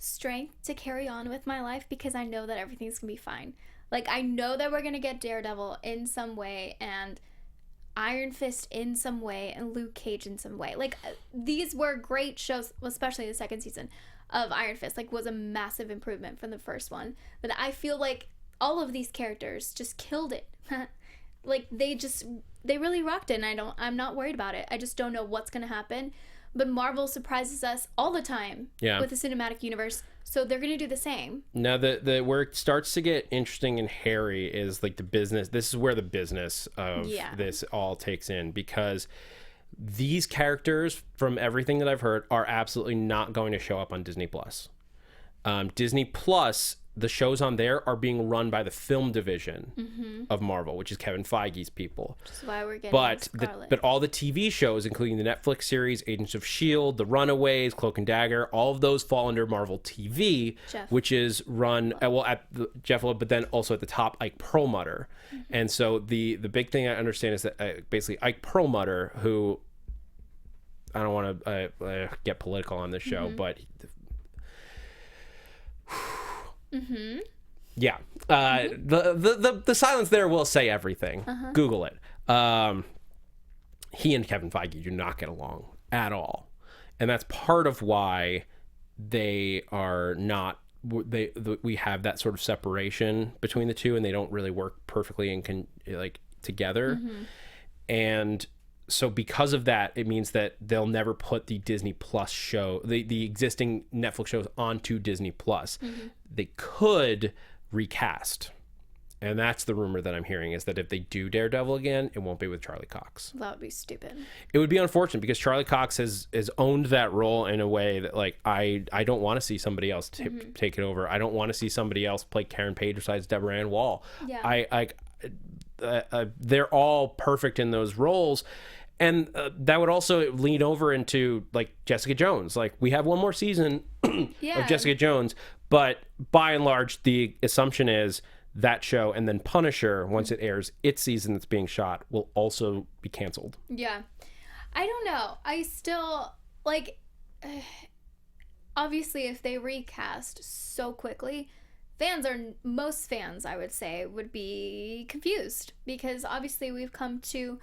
strength to carry on with my life, because I know that everything's gonna be fine. Like, I know that we're gonna get Daredevil in some way, and Iron Fist in some way, and Luke Cage in some way. Like, these were great shows, especially the second season of Iron Fist, like, was a massive improvement from the first one. But I feel like all of these characters just killed it. Like, they really rocked it, and I'm not worried about it. I just don't know what's gonna happen. But Marvel surprises us all the time with the cinematic universe, so they're gonna do the same. Now, the where it starts to get interesting and hairy is like the business. This is where the business of this all takes in, because these characters, from everything that I've heard, are absolutely not going to show up on Disney Plus. Disney Plus, the shows on there are being run by the film division of Marvel, which is Kevin Feige's people. Which is why we're getting Scarlet. But all the TV shows, including the Netflix series Agents of S.H.I.E.L.D., The Runaways, Cloak and Dagger, all of those fall under Marvel TV, which is run at Jeff Loeb, but then also at the top, Ike Perlmutter. And so the big thing I understand is that basically Ike Perlmutter, who I don't want to get political on this show, but yeah, the silence there will say everything. Google it. He and Kevin Feige do not get along at all, and that's part of why they are not. We have that sort of separation between the two, and they don't really work perfectly and together. And so because of that, it means that they'll never put the Disney Plus show, the existing Netflix shows, onto Disney Plus. They could recast. And that's the rumor that I'm hearing, is that if they do Daredevil again, it won't be with Charlie Cox. That would be stupid. It would be unfortunate, because Charlie Cox has owned that role in a way that, like, I don't want to see somebody else take it over. I don't want to see somebody else play Karen Page besides Deborah Ann Wall. Yeah. They're all perfect in those roles. And that would also lean over into, like, Jessica Jones. Like, we have one more season of Jessica Jones, but by and large, the assumption is that show and then Punisher, once it airs its season that's being shot, will also be canceled. Yeah. I don't know. I still, like, obviously, if they recast so quickly, most fans, I would say, would be confused, because obviously we've come to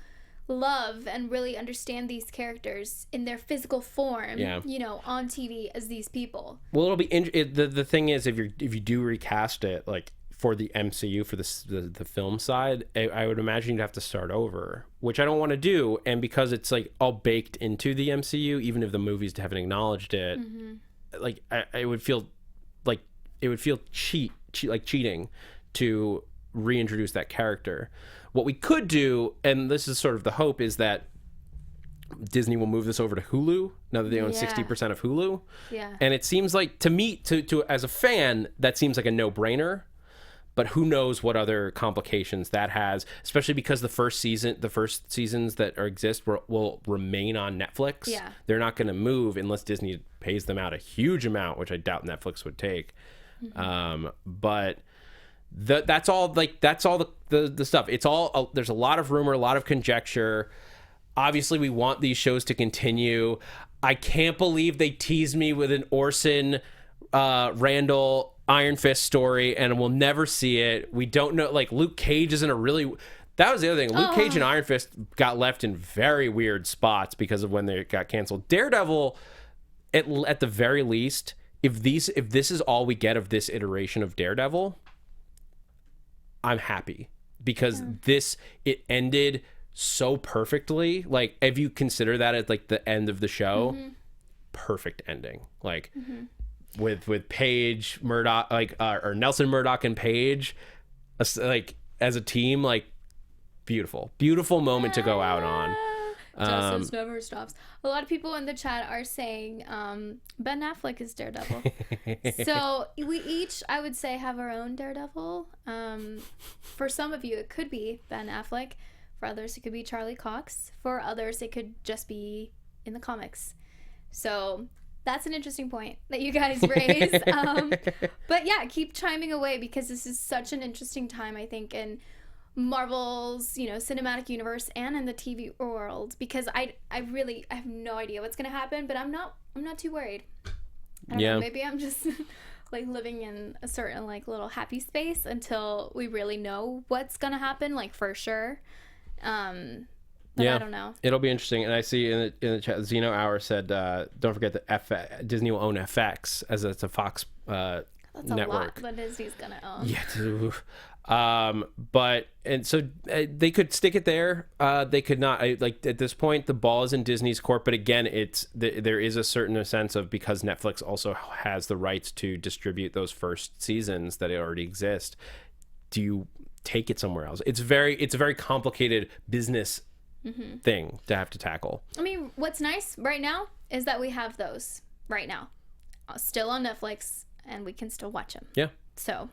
love and really understand these characters in their physical form, on TV as these people. Well, it'll be the thing is, if you do recast it, like, for the MCU, for the film side, I would imagine you'd have to start over, which I don't want to do. And because it's like all baked into the MCU, even if the movies haven't acknowledged it, like I would feel like it would feel like cheating to reintroduce that character. What we could do, and this is sort of the hope, is that Disney will move this over to Hulu now that they own 60% of Hulu. Yeah. And it seems like, to me, to as a fan, that seems like a no-brainer. But who knows what other complications that has, especially because the first seasons that exist will remain on Netflix. Yeah. They're not going to move unless Disney pays them out a huge amount, which I doubt Netflix would take. But that's all the stuff. It's all there's a lot of rumor, a lot of conjecture. Obviously, we want these shows to continue. I can't believe they teased me with an Orson Randall Iron Fist story, and we'll never see it. We don't know. Like, Luke Cage isn't a really... That was the other thing. Luke Cage and Iron Fist got left in very weird spots because of when they got canceled. Daredevil, at the very least, if this is all we get of this iteration of Daredevil, I'm happy, because it ended so perfectly. Like, if you consider that as like the end of the show, perfect ending. Like with Paige, Murdoch, like or Nelson Murdoch and Paige, like as a team, like beautiful moment to go out on. Justice never stops. A lot of people in the chat are saying Ben Affleck is Daredevil. So we each, I would say, have our own Daredevil. For some of you, it could be Ben Affleck. For others, it could be Charlie Cox. For others, it could just be in the comics. So that's an interesting point that you guys raise. But yeah, keep chiming away, because this is such an interesting time, I think, in Marvel's, cinematic universe and in the TV world, because I have no idea what's gonna happen, but I'm not too worried. I don't know, maybe I'm just like living in a certain like little happy space until we really know what's gonna happen, like for sure. But I don't know. It'll be interesting. And I see in the chat, Zeno Hour said, don't forget that Disney will own FX, as it's a Fox That's network. a lot that Disney's gonna own. Yeah. But they could stick it there. They could not. Like, at this point, the ball is in Disney's court. But again, there is a certain sense of, because Netflix also has the rights to distribute those first seasons that already exist. Do you take it somewhere else? It's a very complicated business thing to have to tackle. I mean, what's nice right now is that we have those right now, still on Netflix, and we can still watch them. Yeah. So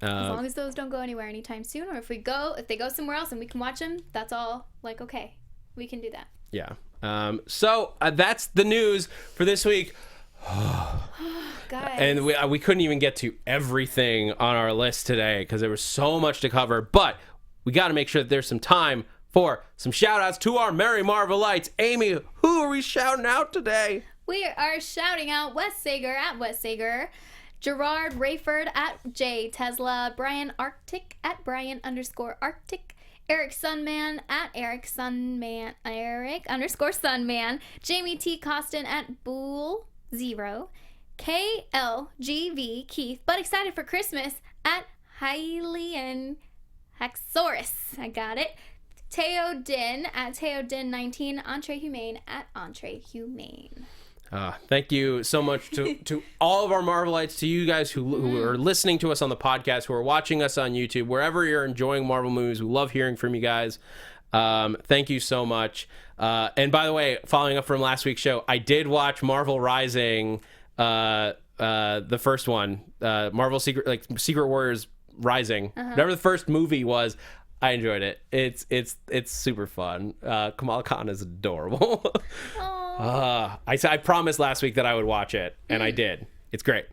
as long as those don't go anywhere anytime soon, or if they go somewhere else and we can watch them, that's all like, okay, we can do that. Yeah. So that's the news for this week. Guys. And we couldn't even get to everything on our list today because there was so much to cover, but we got to make sure that there's some time for some shout outs to our Merry Marvelites. Amy, who are we shouting out today? We are shouting out Wes Sager at Wes Sager, Gerard Rayford at J Tesla, Brian Arctic at Brian_Arctic, Eric Sunman at Eric _Sunman, Jamie T. Costin at Bool 0, KLGV Keith, but excited for Christmas at Hylian Haxorus. I got it. Teo Din at TeoDin19, Entree Humane at Entree Humane. Thank you so much to all of our Marvelites, to you guys who are listening to us on the podcast, who are watching us on YouTube, wherever you're enjoying Marvel movies. We love hearing from you guys. Thank you so much. And by the way, following up from last week's show, I did watch Marvel Rising, the first one, Marvel Secret Warriors Rising. Whatever the first movie was, I enjoyed it. It's super fun. Kamala Khan is adorable. I promised last week that I would watch it, and I did. It's great.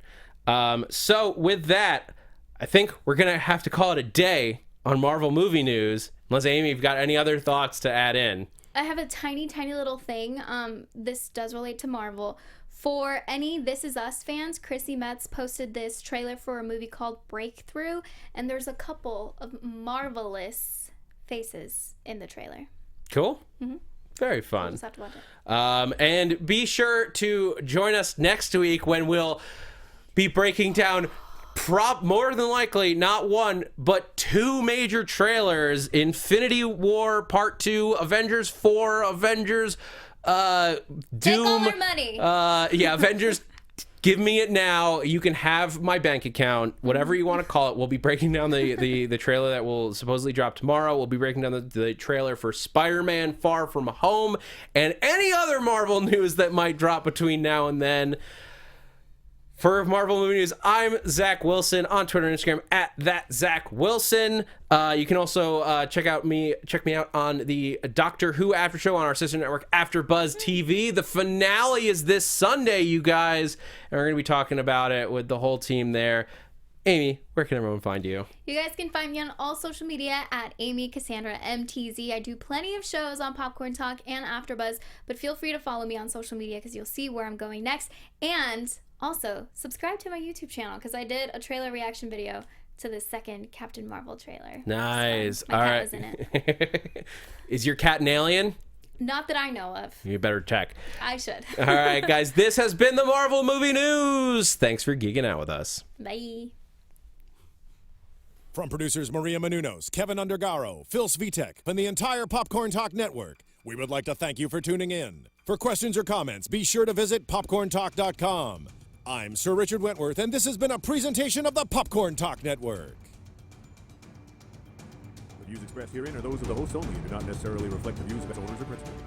So with that, I think we're gonna have to call it a day on Marvel movie news. Unless, Amy, you've got any other thoughts to add in? I have a tiny little thing. This does relate to Marvel. For any This Is Us fans, Chrissy Metz posted this trailer for a movie called Breakthrough, and there's a couple of marvelous faces in the trailer. Cool. Very fun. We'll just have to watch it. And be sure to join us next week when we'll be breaking down more than likely not one, but two major trailers: Infinity War Part 2, Avengers 4, Avengers Doom. Take all our money. Avengers. Give me it now. You can have my bank account, whatever you want to call it. We'll be breaking down the trailer that will supposedly drop tomorrow. We'll be breaking down the trailer for Spider-Man Far From Home and any other Marvel news that might drop between now and then. For Marvel Movie News, I'm Zach Wilson on Twitter and Instagram at @ZachWilson. You can also check me out on the Doctor Who After Show on our sister network, AfterBuzz TV. The finale is this Sunday, you guys, and we're going to be talking about it with the whole team there. Amy, where can everyone find you? You guys can find me on all social media at Amy Cassandra MTZ. I do plenty of shows on Popcorn Talk and AfterBuzz, but feel free to follow me on social media because you'll see where I'm going next. And also, subscribe to my YouTube channel because I did a trailer reaction video to the second Captain Marvel trailer. Nice. My All cat right. was in it. Is your cat an alien? Not that I know of. You better check. I should. All right, guys. This has been the Marvel Movie News. Thanks for geeking out with us. Bye. From producers Maria Menounos, Kevin Undergaro, Phil Svitek, and the entire Popcorn Talk Network, we would like to thank you for tuning in. For questions or comments, be sure to visit popcorntalk.com. I'm Sir Richard Wentworth, and this has been a presentation of the Popcorn Talk Network. The views expressed herein are those of the hosts only and do not necessarily reflect the views of its owners or principals.